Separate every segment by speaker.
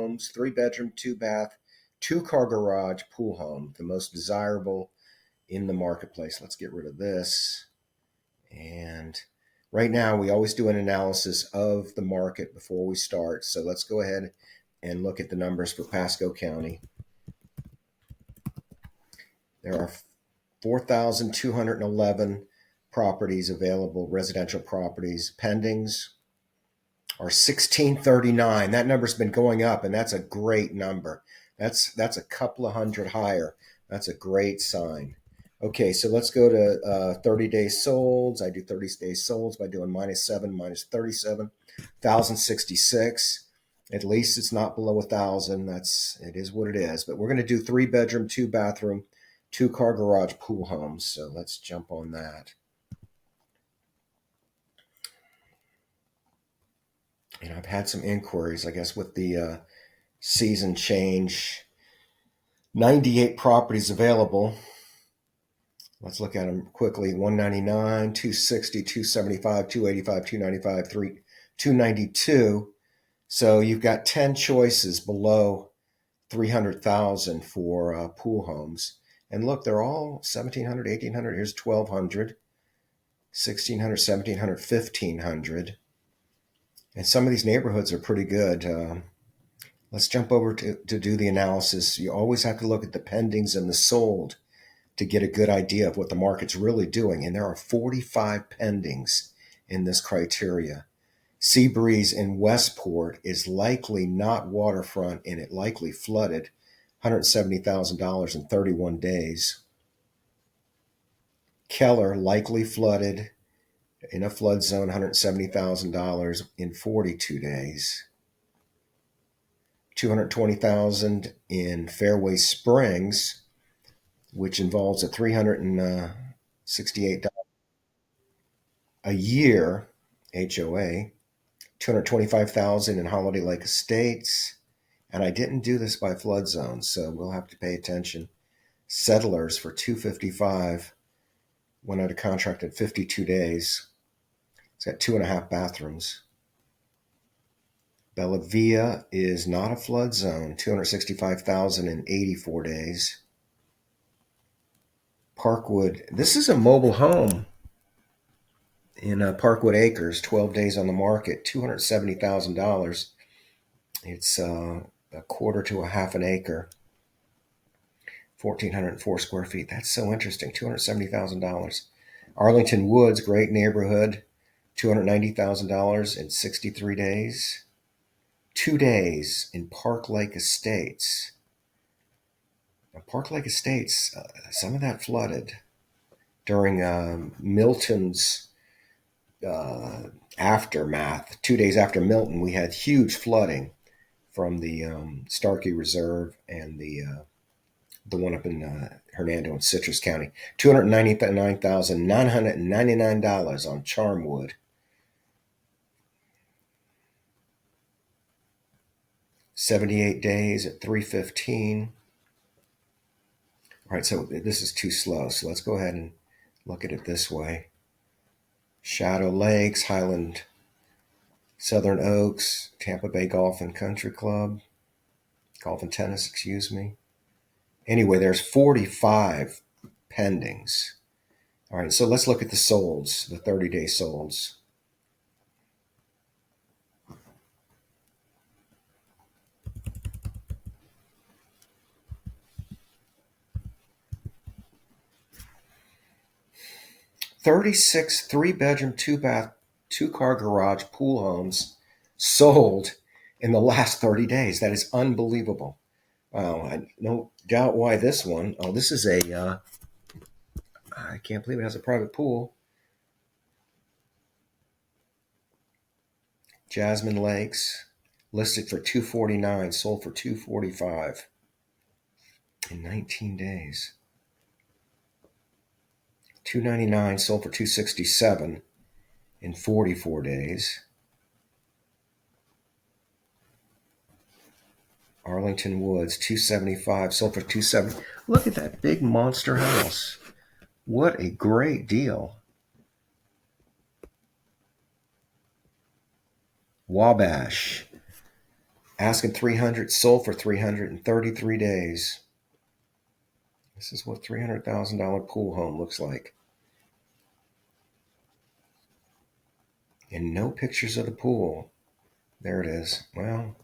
Speaker 1: homes, 3-bedroom, 2-bath, 2-car garage pool home, the most desirable in the marketplace. Let's get rid of this. And right now, we always do an analysis of the market before we start. So let's go ahead and look at the numbers for Pasco County. There are 4,211 properties available, residential properties. Pendings are 1,639. That number's been going up, and that's a great number. That's a couple of hundred higher. That's a great sign. Okay, so let's go to 30 days solds. I do 30 days solds by doing -7, -37, 1,066. At least it's not below 1,000. It is what it is. But we're going to do 3-bedroom, 2-bathroom, 2-car garage pool homes. So let's jump on that. And I've had some inquiries, I guess, with the season change. 98 properties available. Let's look at them quickly. 199, 260, 275, 285, 295, 292. So you've got 10 choices below 300,000 for pool homes. And look, they're all 1,700, 1,800. Here's 1,200, 1,600, 1,700, 1,500. And some of these neighborhoods are pretty good. Let's jump over to do the analysis. You always have to look at the pendings and the sold to get a good idea of what the market's really doing. And there are 45 pendings in this criteria. Seabreeze in Westport is likely not waterfront, and it likely flooded. $170,000 in 31 days. Keller likely flooded in a flood zone, $170,000 in 42 days. $220,000 in Fairway Springs, which involves a $368 a year HOA. $225,000 in Holiday Lake Estates. And I didn't do this by flood zone, so we'll have to pay attention. Settlers for $255,000 went out of contract in 52 days. It's got 2.5 bathrooms. Bella Via is not a flood zone, $265,000 in 84 days. Parkwood, this is a mobile home in Parkwood Acres, 12 days on the market, $270,000. It's a quarter to a half an acre, 1,404 square feet. That's so interesting, $270,000. Arlington Woods, great neighborhood, $290,000 in 63 days. 2 days in Park Lake Estates. Now, Park Lake Estates, some of that flooded during Milton's aftermath. 2 days after Milton, we had huge flooding from the Starkey Reserve and the one up in Hernando and Citrus County. $299,999 on Charmwood. 78 days at 315. All right, so this is too slow. So let's go ahead and look at it this way. Shadow Lakes, Highland, Southern Oaks, Tampa Bay Golf and Country Club, Golf and Tennis, excuse me. Anyway, there's 45 pendings. All right, so let's look at the solds, the 30-day solds. $36 3-bedroom, 2-bath, 2-car garage pool homes sold in the last 30 days. That is unbelievable. I no doubt why this one. Oh, this is I can't believe it has a private pool. Jasmine Lakes, listed for $249, sold for $245 in 19 days. $299, sold for $267 in 44 days. Arlington Woods, $275, sold for $270. Look at that big monster house. What a great deal. Wabash, Asking 300, sold for 300 in 33 days. This is what $300,000 pool home looks like. And no pictures of the pool. There it is. Well,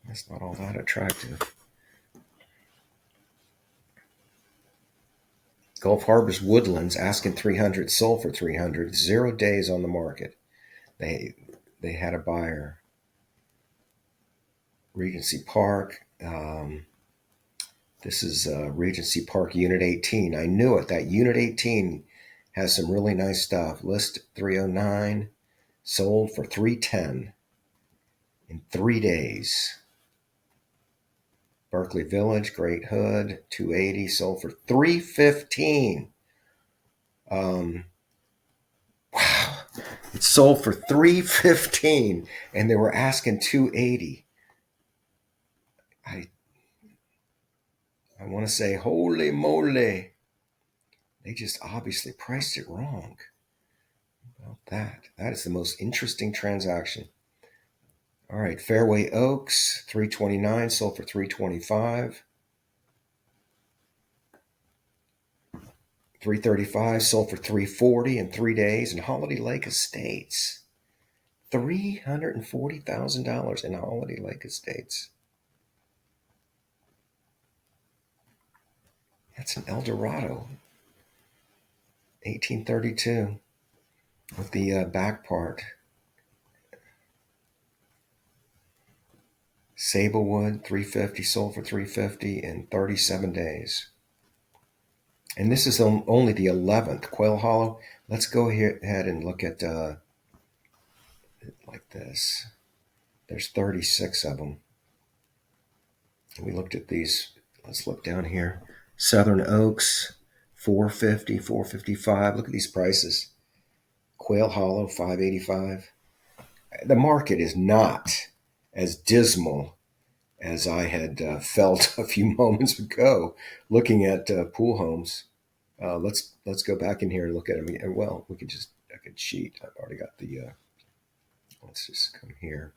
Speaker 1: that's not all that attractive. Gulf Harbor's Woodlands, asking 300, sold for 300. 0 days on the market. They had a buyer. Regency Park. This is Regency Park Unit 18. I knew it. That Unit 18 has some really nice stuff. List 309, sold for 310 in 3 days. Berkeley Village, Great Hood, 280, sold for 315. Wow, it sold for 315, and they were asking 280. I want to say, holy moly. They just obviously priced it wrong. About that. That is the most interesting transaction. All right, Fairway Oaks, 329, sold for 325. 335, sold for 340 in 3 days. And Holiday Lake Estates, $340,000 in Holiday Lake Estates. That's an El Dorado, 1832, with the back part. Sablewood, 350, sold for 350 in 37 days. And this is only the 11th. Quail Hollow. Let's go ahead and look at like this. There's 36 of them. We looked at these. Let's look down here. Southern Oaks, 450, 455. Look at these prices. Quail Hollow, 585. The market is not as dismal as I had felt a few moments ago looking at pool homes. Let's go back in here and look at them. Well, I could cheat. I've already got the, let's just come here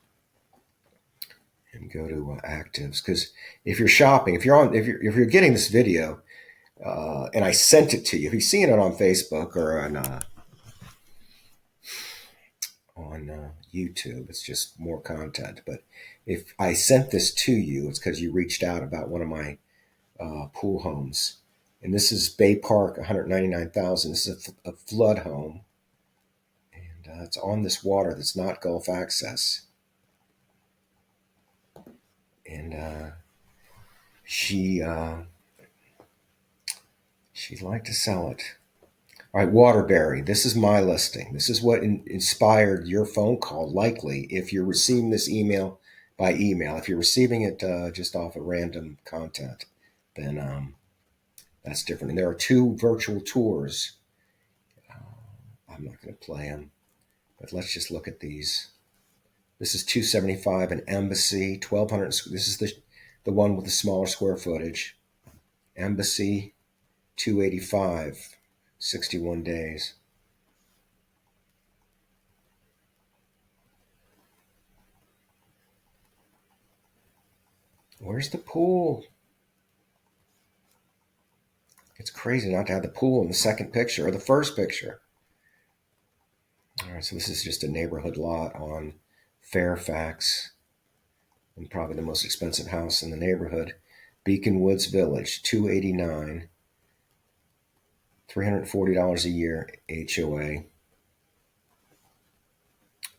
Speaker 1: and go to actives. Because if you're shopping, if you're getting this video, and I sent it to you, if you're seeing it on Facebook or on YouTube, it's just more content. But if I sent this to you, it's because you reached out about one of my pool homes. And this is Bay Park, $199,000. This is a flood home. And it's on this water that's not Gulf access. And she'd like to sell it. All right, Waterbury. This is my listing. This is what inspired your phone call, likely, if you're receiving this email by email. If you're receiving it just off of random content, then that's different. And there are 2 virtual tours. I'm not going to play them, but let's just look at these. This is 275 in Embassy, 1,200. This is the one with the smaller square footage. Embassy, 285, 61 days. Where's the pool? It's crazy not to have the pool in the second picture or the first picture. All right, so this is just a neighborhood lot on Fairfax, and probably the most expensive house in the neighborhood. Beacon Woods Village, $289, $340 a year HOA.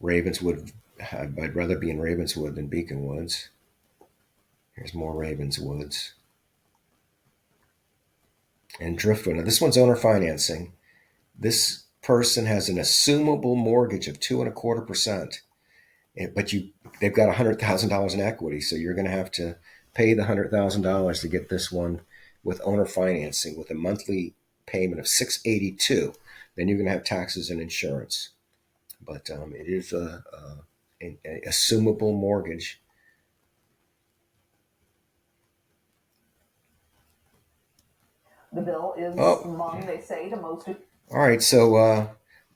Speaker 1: Ravenswood, I'd rather be in Ravenswood than Beacon Woods. Here's more Ravenswoods. And Driftwood. Now this one's owner financing. This person has an assumable mortgage of 2.25%. But they've got $100,000 in equity, so you're going to have to pay the $100,000 to get this one with owner financing with a monthly payment of $682. Then you're going to have taxes and insurance. But it is an assumable mortgage.
Speaker 2: The bill is among, they say, the most.
Speaker 1: All right, so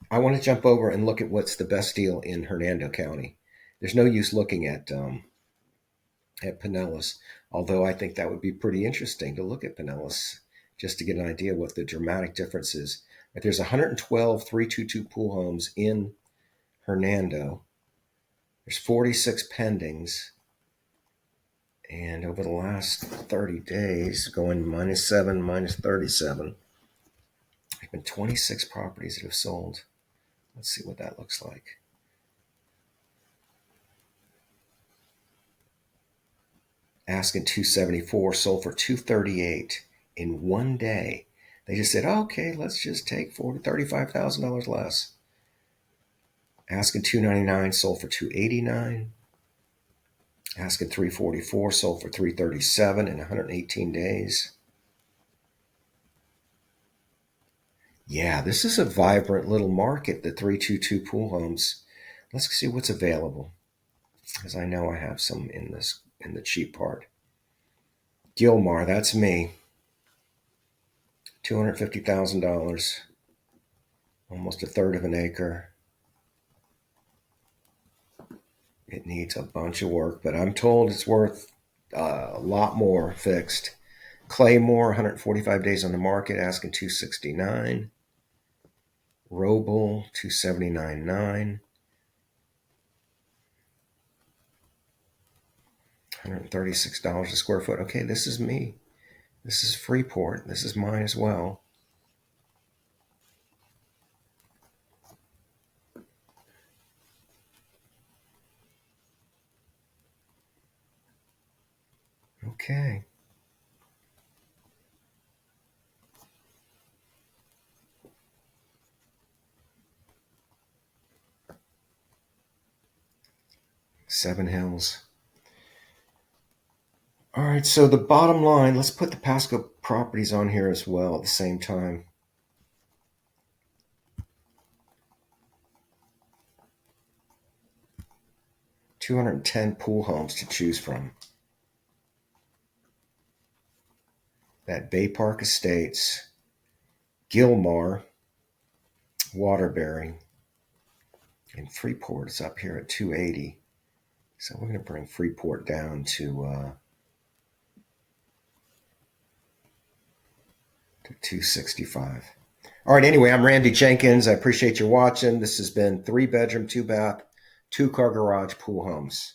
Speaker 1: I want to jump over and look at what's the best deal in Hernando County. There's no use looking at at Pinellas. Although I think that would be pretty interesting to look at Pinellas just to get an idea what the dramatic difference is. Like there's 112 322 pool homes in Hernando. There's 46 pendings. And over the last 30 days, going -7, -37, there's been 26 properties that have sold. Let's see what that looks like. Asking 274, sold for 238 in one day. They just said, okay, let's just take $35,000 less. Asking 299, sold for 289. Asking 344, sold for 337 in 118 days. Yeah, this is a vibrant little market, the 322 pool homes. Let's see what's available, because I know I have some in the cheap part. Gilmar, that's me. $250,000, almost a third of an acre. It needs a bunch of work, but I'm told it's worth a lot more fixed. Claymore, 145 days on the market, asking 269. Roble, 279.9. $136 a square foot. Okay, this is me. This is Freeport. This is mine as well. Okay. Seven Hills. All right, so the bottom line, let's put the Pasco properties on here as well at the same time. $210 pool homes to choose from. That Bay Park Estates, Gilmar, Waterbury, and Freeport is up here at 280. So we're going to bring Freeport down to 265. All right, anyway, I'm Randy Jenkins. I appreciate you watching. This has been 3-bedroom, 2-bath, 2-car garage pool homes.